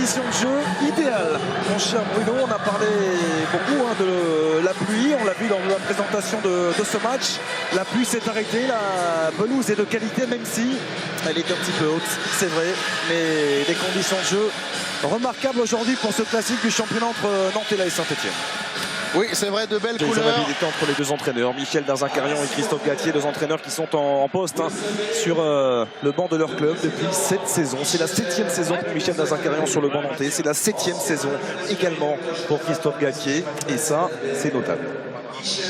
De jeu idéal, mon cher Bruno. On a parlé beaucoup de la pluie, on l'a vu dans la présentation de ce match. La pluie s'est arrêtée, la pelouse est de qualité, même si elle est un petit peu haute, c'est vrai, mais des conditions de jeu remarquables aujourd'hui pour ce classique du championnat entre Nantes et l'AS Saint-Etienne. Oui, c'est vrai, de belles couleurs. Il était entre les deux entraîneurs, Michel Darzacarian et Christophe Galtier, deux entraîneurs qui sont en poste sur le banc de leur club depuis 7 saisons. C'est la 7e saison pour Michel Darzacarian sur le banc nantais. C'est la 7e saison également pour Christophe Galtier. Et ça, c'est notable. Michel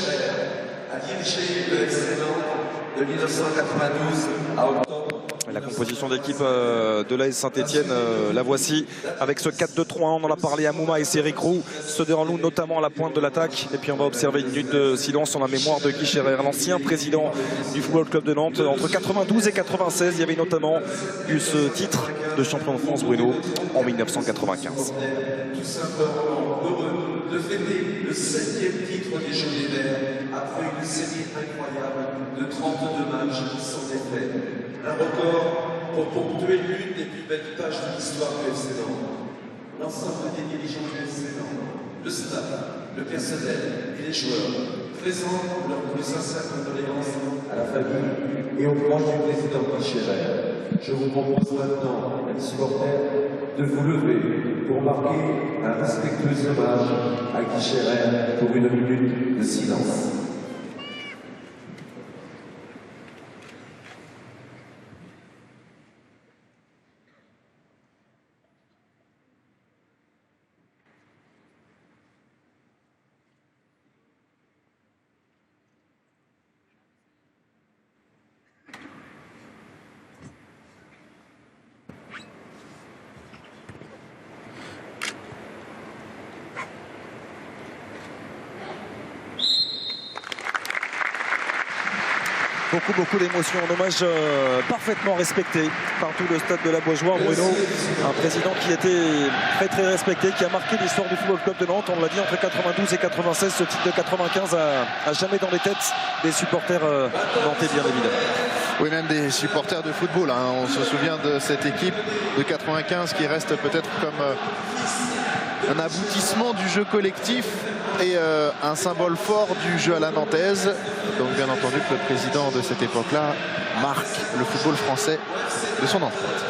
a dirigé le FC Nantes de 1992 à octobre. La composition d'équipe de l'AS Saint-Etienne, la voici avec ce 4-2-3-1, on en a parlé à Mouma et Céric Roux, se déroule notamment à la pointe de l'attaque. Et puis on va observer une minute de silence en la mémoire de Guy Scherrer, l'ancien président du Football Club de Nantes. Entre 92 et 96, il y avait notamment eu ce titre de champion de France, Bruno, en 1995. Tout simplement heureux de fêter le 7e titre des Jeux d'hiver après une série incroyable de 32 matchs sans défaite. Un record pour ponctuer l'une des plus belles pages de l'histoire du FC Nantes. L'ensemble des dirigeants du FC Nantes, le staff, le personnel et les joueurs présentent leurs plus sincères condoléances à la famille et aux proches du président Guy. Je vous propose maintenant, les supporters, de vous lever pour marquer un respectueux hommage à Guy pour une minute de silence. Beaucoup d'émotions, un hommage parfaitement respecté par tout le stade de la Beaujoire. Bruno, un président qui était très respecté, qui a marqué l'histoire du Football Club de Nantes. On l'a dit, entre 92 et 96, ce titre de 95 a jamais dans les têtes des supporters nantais, bien évidemment. Oui, même des supporters de football. On se souvient de cette équipe de 95 qui reste peut-être comme un aboutissement du jeu collectif et un symbole fort du jeu à la nantaise. Donc bien entendu que le président de cette époque-là marque le football français de son empreinte.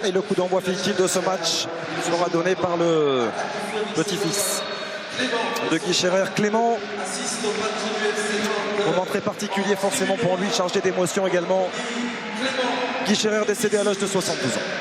Et le coup d'envoi fictif de ce match sera donné par le petit-fils de Guy Scherrer, Clément. Moment très particulier forcément pour lui, chargé d'émotion également. Guy Scherrer décédé à l'âge de 72 ans.